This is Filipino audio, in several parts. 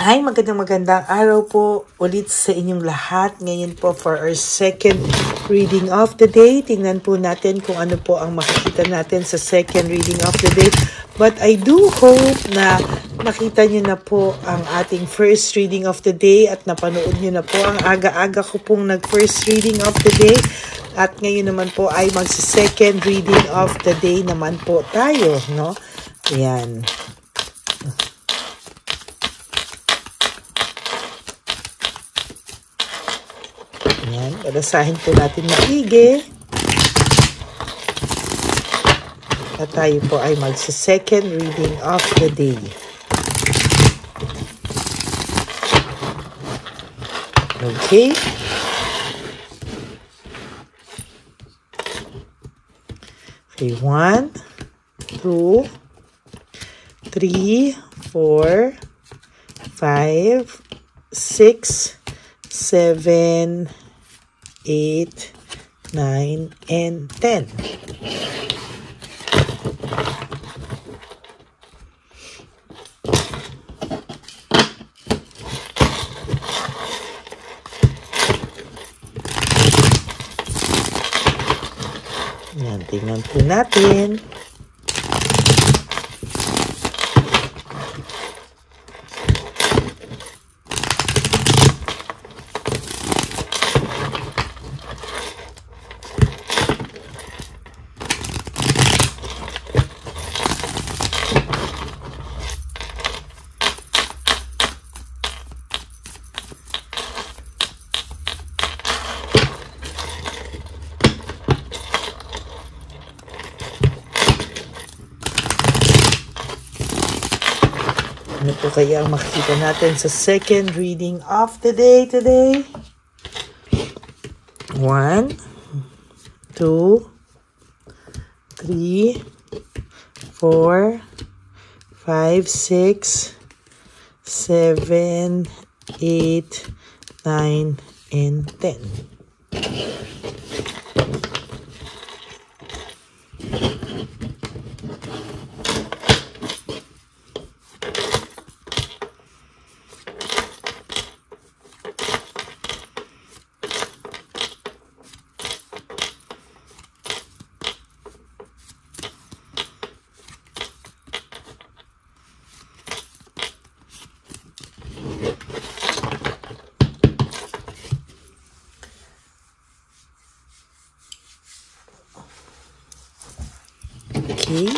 Hi, magandang araw po ulit sa inyong lahat. Ngayon po for our second reading of the day. Tingnan po natin kung ano po ang makikita natin sa second reading of the day. But I do hope na nakita nyo na po ang ating first reading of the day at napanood nyo na po ang aga-aga ko pong nag-first reading of the day. At ngayon naman po ay magsa-second reading of the day naman po tayo, no? Ayan. Ayan, balasahin po natin maigi. At tayo po ay magsa-second reading of the day. Okay. Okay, 1, 2, 3, 4, 5, 6, 7, 8, 9, and 10. Yan, tingnan po natin. Ano po kaya ang makikita natin sa second reading of the day today? 1, 2, 3, 4, 5, 6, 7, 8, 9, and 10. Okay.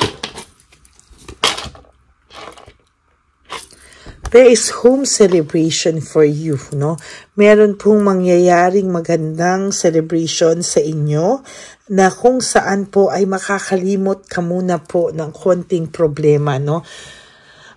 There is home celebration for you, no? Meron pong mangyayaring magandang celebration sa inyo na kung saan po ay makakalimot ka muna po ng konting problema, no?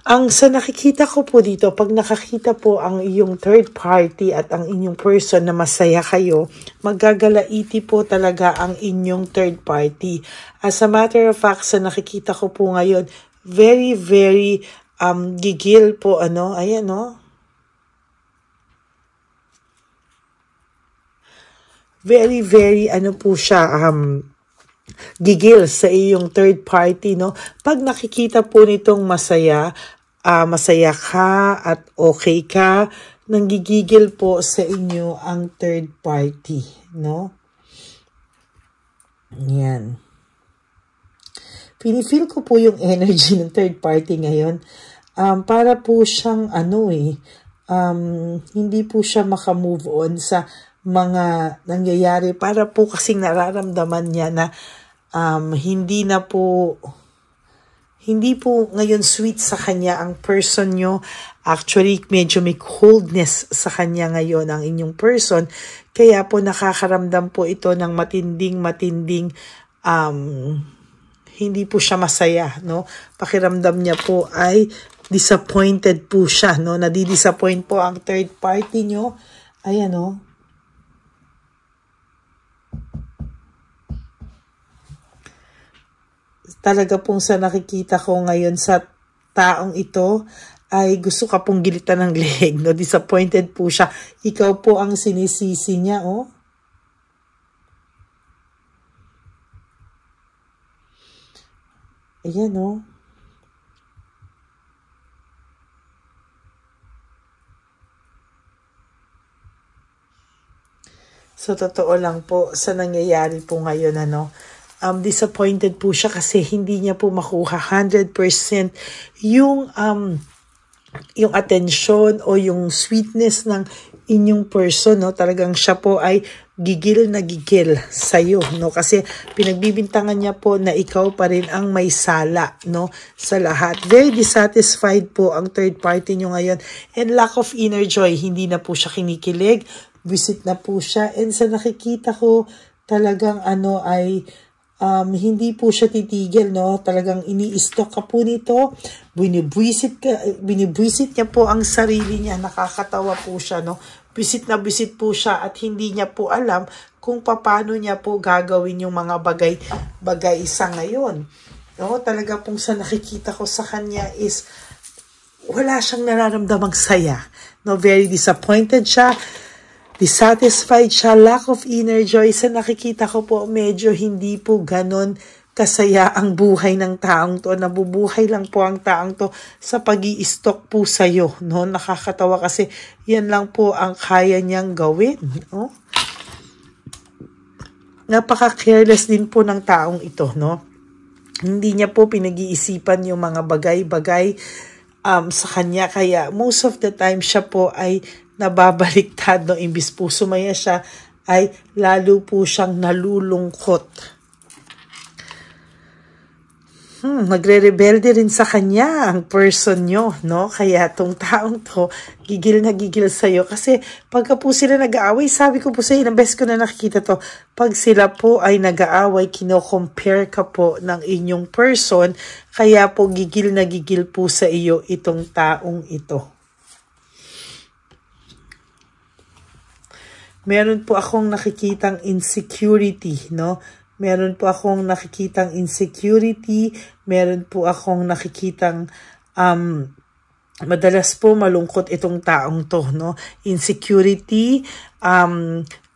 Ang sa nakikita ko po dito, pag nakakita po ang iyong third party at ang inyong person na masaya kayo, magagalaiti po talaga ang inyong third party. As a matter of fact, sa nakikita ko po ngayon, very, very gigil po, ano, ayan, no? Very, very, ano po siya, gigil sa iyong third party, no? Pag nakikita po nitong masaya, masaya ka at okay ka, nanggigigil po sa inyo ang third party, no? Yan. Pinifeel ko po yung energy ng third party ngayon. Para po siyang hindi po siya makamove on sa mga nangyayari. Para po kasing nararamdaman niya na hindi po ngayon sweet sa kanya ang person nyo. Actually, medyo may coldness sa kanya ngayon ang inyong person. Kaya po nakakaramdam po ito ng matinding, hindi po siya masaya, no? Pakiramdam niya po ay disappointed po siya, no? Nadi-disappoint po ang third party nyo. Ayan, no? Talaga pong sa nakikita ko ngayon sa taong ito ay gusto ka pong gilitan ng leeg, no? Disappointed po siya. Ikaw po ang sinisisi niya, oh. Ayan, oh. So, totoo lang po sa nangyayari po ngayon, disappointed po siya kasi hindi niya po makuha 100% yung attention o yung sweetness ng inyong person, no? Talagang siya po ay gigil na gigil sa'yo, no? Kasi pinagbibintangan niya po na ikaw pa rin ang may sala, no? Sa lahat. Very dissatisfied po ang third party nyo ngayon. And lack of inner joy. Hindi na po siya kinikilig. Visit na po siya. And sa nakikita ko, talagang hindi po siya titigil, no? Talagang ini-stalk ka po nito. Binibwisit niya po ang sarili niya. Nakakatawa po siya, no? Bisit na bisit po siya at hindi niya po alam kung paano niya po gagawin yung mga bagay sa ngayon. No? Talaga pong sa nakikita ko sa kanya is wala siyang nararamdamang saya. No? Very disappointed siya. Dissatisfied siya, lack of inner joy. Sa nakikita ko po, medyo hindi po ganon kasaya ang buhay ng taong to. Nabubuhay lang po ang taong to sa pag-i-stalk po sa'yo. No? Nakakatawa kasi yan lang po ang kaya niyang gawin. No? Napaka-careless din po ng taong ito. No? Hindi niya po pinag-iisipan yung mga bagay-bagay sa kanya. Kaya most of the time siya po ay nababaliktad, no? Imbis po sumaya siya, ay lalo po siyang nalulungkot. Nagre-rebelde rin sa kanya ang person nyo, no? Kaya tong taong to, gigil na gigil sa'yo. Kasi pagka po sila nag-aaway, sabi ko po sa'yo, ilang beses ko na nakikita to, pag sila po ay nag-aaway, kino-compare ka po ng inyong person, kaya po gigil na gigil po sa iyo itong taong ito. Meron po akong nakikitang insecurity, no? Meron po akong nakikitang insecurity, meron po akong nakikitang madalas po malungkot itong taong to, no? Insecurity,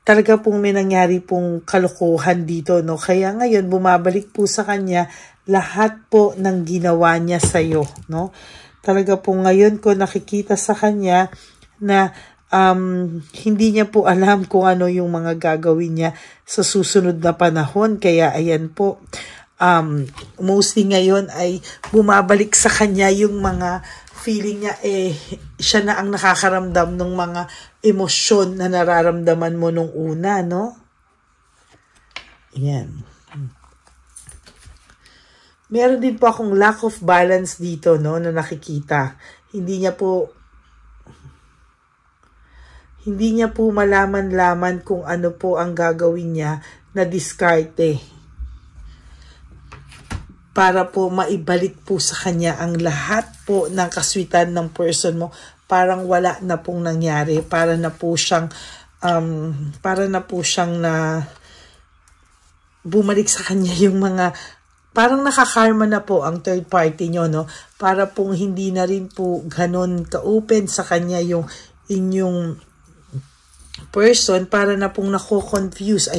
talaga pong may nangyari pong kalokohan dito, no? Kaya ngayon bumabalik po sa kanya lahat po ng ginawa niya sa'yo, no? Talaga po ngayon ko nakikita sa kanya na hindi niya po alam kung ano yung mga gagawin niya sa susunod na panahon. Kaya ayan po, mostly ngayon ay bumabalik sa kanya yung mga feeling niya, siya na ang nakakaramdam ng mga emosyon na nararamdaman mo nung una, no? Ayan. Meron din po akong lack of balance dito, no, na nakikita. Hindi niya po malaman-laman kung ano po ang gagawin niya na diskarte para po maibalik po sa kanya ang lahat po ng kaswitan ng person mo. Parang wala na pong nangyari. Para na po siyang na bumalik sa kanya yung mga, parang nakakarma na po ang third party nyo, no? Para pong hindi na rin po ganon ka-open sa kanya yung inyong person, para na pong nako-confuse,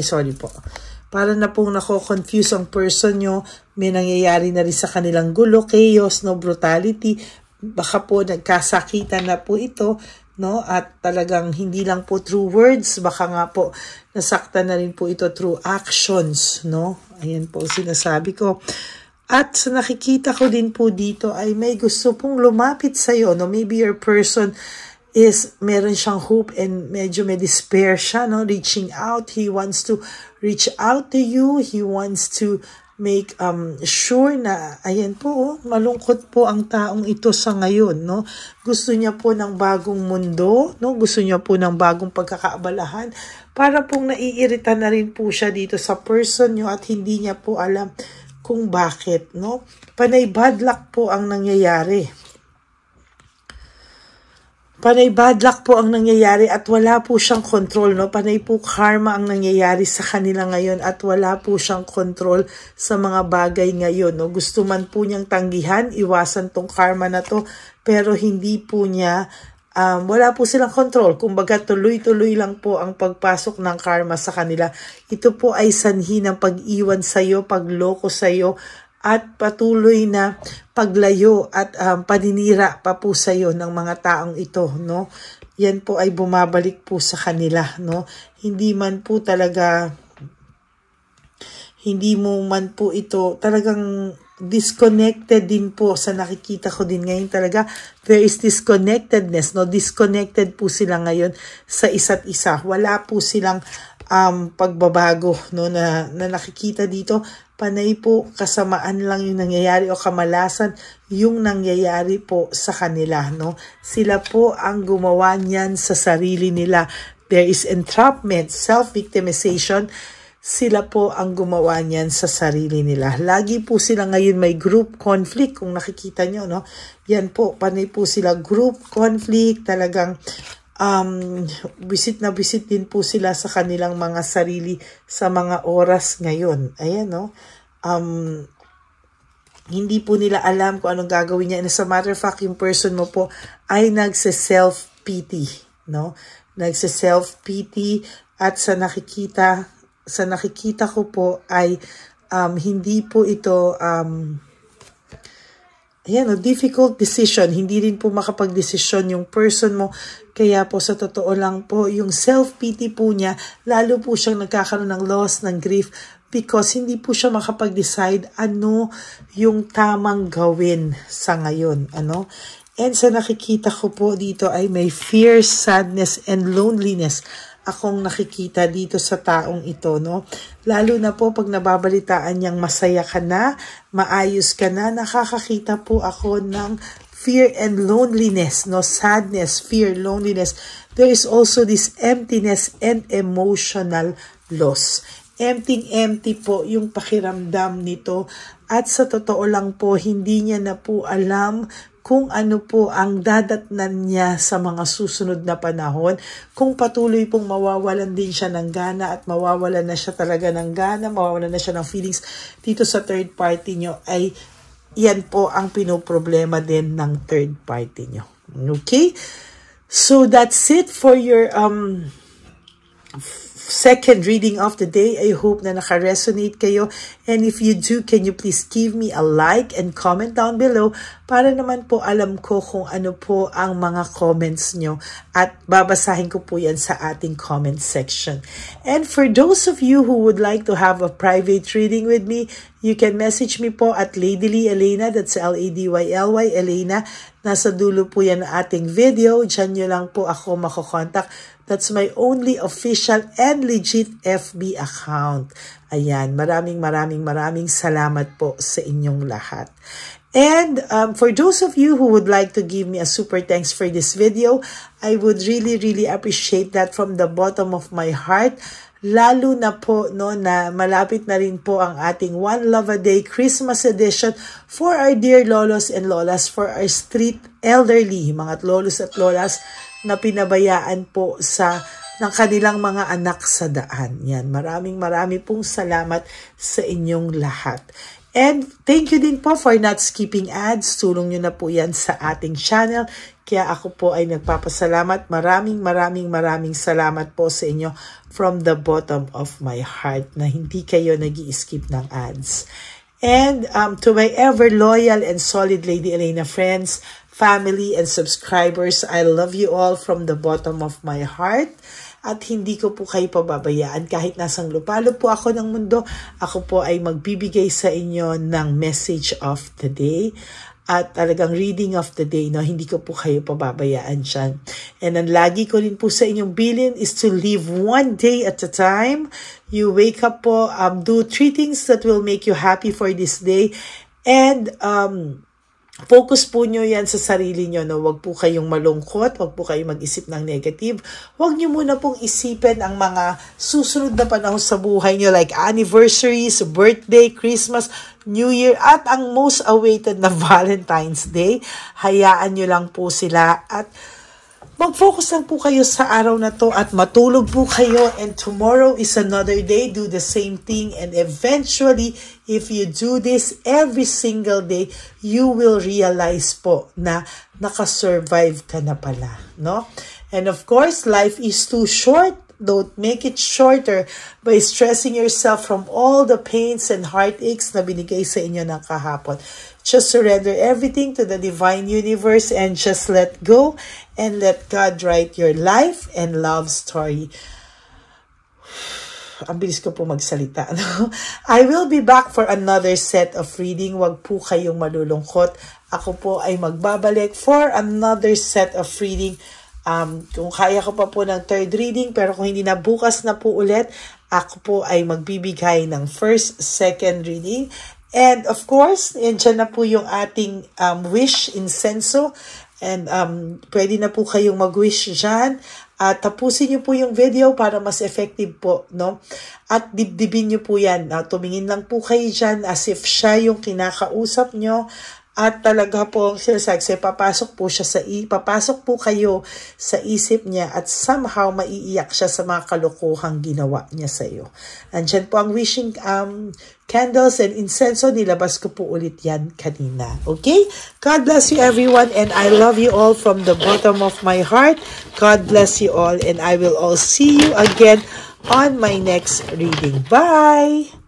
para na pong nako-confuse ang person nyo, may nangyayari na rin sa kanilang gulo, chaos, no, brutality, baka po nagkasakitan na po ito, no, at talagang hindi lang po through words, baka nga po nasaktan na rin po ito through actions, no, ayan po sinasabi ko. At sa nakikita ko din po dito ay may gusto pong lumapit sa'yo, no, maybe your person is meron siyang hope and medyo may despair siya, no? Reaching out. He wants to reach out to you. He wants to make sure na, ayan po, malungkot po ang taong ito sa ngayon, no? Gusto niya po ng bagong mundo, no? Gusto niya po ng bagong pagkakaabalahan. Para pong naiirita na rin po siya dito sa person niyo at hindi niya po alam kung bakit, no? Panay bad luck po ang nangyayari. Panay bad luck po ang nangyayari at wala po siyang control, no? Panay po karma ang nangyayari sa kanila ngayon at wala po siyang control sa mga bagay ngayon, no? Gusto man po niyang tanggihan, iwasan tong karma na to, pero hindi po niya, wala po silang control. Kumbaga tuloy-tuloy lang po ang pagpasok ng karma sa kanila. Ito po ay sanhi ng pag-iwan sa'yo, pagloko sa'yo, at patuloy na paglayo at paninira pa po sa'yo ng mga taong ito, no? yan po ay bumabalik po sa kanila, no? Hindi mo man po ito talagang disconnected din po sa nakikita ko din ngayon talaga. There is disconnectedness, no? Disconnected po sila ngayon sa isa't isa. Wala po silang pagbabago, no, na nakikita dito. Panay po kasamaan lang yung nangyayari o kamalasan yung nangyayari po sa kanila, no? Sila po ang gumawa niyan sa sarili nila. There is entrapment, self-victimization. Sila po ang gumawa niyan sa sarili nila. Lagi po sila ngayon may group conflict, kung nakikita nyo, no? Yan po, panay po sila group conflict, talagang visit din po sila sa kanilang mga sarili sa mga oras ngayon. Ayan, no? Hindi po nila alam kung anong gagawin niya. And as a matter of fact, yung person mo po ay nagse-self-pity, no? Nagse-self-pity at sa nakikita ko po ay hindi po ito difficult decision. Hindi rin po makapag-desisyon yung person mo. Kaya po sa totoo lang po, yung self-pity po niya, lalo po siyang nagkakaroon ng loss, ng grief, because hindi po siya makapag-decide ano yung tamang gawin sa ngayon. Ano? And sa nakikita ko po dito ay may fear, sadness, and loneliness akong nakikita dito sa taong ito, no? Lalo na po pag nababalitaan niyang masaya ka na, maayos ka na, nakakakita po ako ng fear and loneliness, no? Sadness, fear, loneliness. There is also this emptiness and emotional loss. Empty po yung pakiramdam nito. At sa totoo lang po, hindi niya na po alam kung ano po ang dadatnan niya sa mga susunod na panahon, kung patuloy pong mawawalan din siya ng gana at mawawalan na siya talaga ng gana, mawawalan na siya ng feelings dito sa third party nyo, ay yan po ang pinoproblema din ng third party nyo. Okay? So that's it for your second reading of the day. I hope na naka-resonate kayo. And if you do, can you please give me a like and comment down below para naman po alam ko kung ano po ang mga comments nyo. At babasahin ko po yan sa ating comment section. And for those of you who would like to have a private reading with me, you can message me po at Ladyly Elena, that's Ladyly Elena. Nasa dulo po yan ng ating video. Diyan nyo lang po ako makokontak. That's my only official and legit FB account. Ayan, maraming salamat po sa inyong lahat. And for those of you who would like to give me a super thanks for this video, I would really appreciate that from the bottom of my heart. Lalo na po, no, na malapit na rin po ang ating One Love a Day Christmas edition for our dear lolos and lolas, for our street elderly, mga lolos at lolas na pinabayaan po ng kanilang mga anak sa daan. Yan, maraming pong salamat sa inyong lahat. And thank you din po for not skipping ads. Tulong nyo na po yan sa ating channel. Kaya ako po ay nagpapasalamat. Maraming salamat po sa inyo from the bottom of my heart na hindi kayo nag-i-skip ng ads. And to my ever loyal and solid Lady Elena friends, family, and subscribers, I love you all from the bottom of my heart. At hindi ko po kayo pababayaan. Kahit nasang lupalo po ako ng mundo, ako po ay magbibigay sa inyo ng message of the day. At talagang reading of the day, no? Hindi ko po kayo pababayaan dyan. And ang lagi ko rin po sa inyong bilin is to live one day at a time. You wake up po, do 3 things that will make you happy for this day. And focus po nyo yan sa sarili nyo, no? Huwag po kayong malungkot, huwag po kayong mag-isip ng negative. Huwag nyo muna pong isipin ang mga susunod na panahon sa buhay nyo, like anniversaries, birthday, Christmas, New Year, at ang most awaited na Valentine's Day. Hayaan nyo lang po sila at mag-focus lang po kayo sa araw na to at matulog po kayo, and tomorrow is another day. Do the same thing, and eventually, if you do this every single day, you will realize po na nakasurvive ka na pala, no? And of course, life is too short. Don't make it shorter by stressing yourself from all the pains and heartaches na binigay sa inyo ng kahapon. Just surrender everything to the divine universe and just let go and let God write your life and love story. Ang bilis ko po magsalita, no? I will be back for another set of reading. Wag po kayong malulungkot. Ako po ay magbabalik for another set of reading. Kung kaya ko pa po ng third reading, pero kung hindi na, bukas na po ulit, ako po ay magbibigay ng first, second reading. And of course, dyan na po yung ating wish incenso. And pwede na po kayong mag-wish dyan. At tapusin nyo po yung video para mas effective po, no? At dibdibin nyo po yan. Tumingin lang po kayo dyan as if siya yung kinakausap nyo. At talaga po, sinasabi, papasok po kayo sa isip niya at somehow maiiyak siya sa mga kalokohang ginawa niya sa iyo. Andyan po ang wishing candles and incenso. Nilabas ko po ulit yan kanina. Okay? God bless you everyone and I love you all from the bottom of my heart. God bless you all and I will all see you again on my next reading. Bye!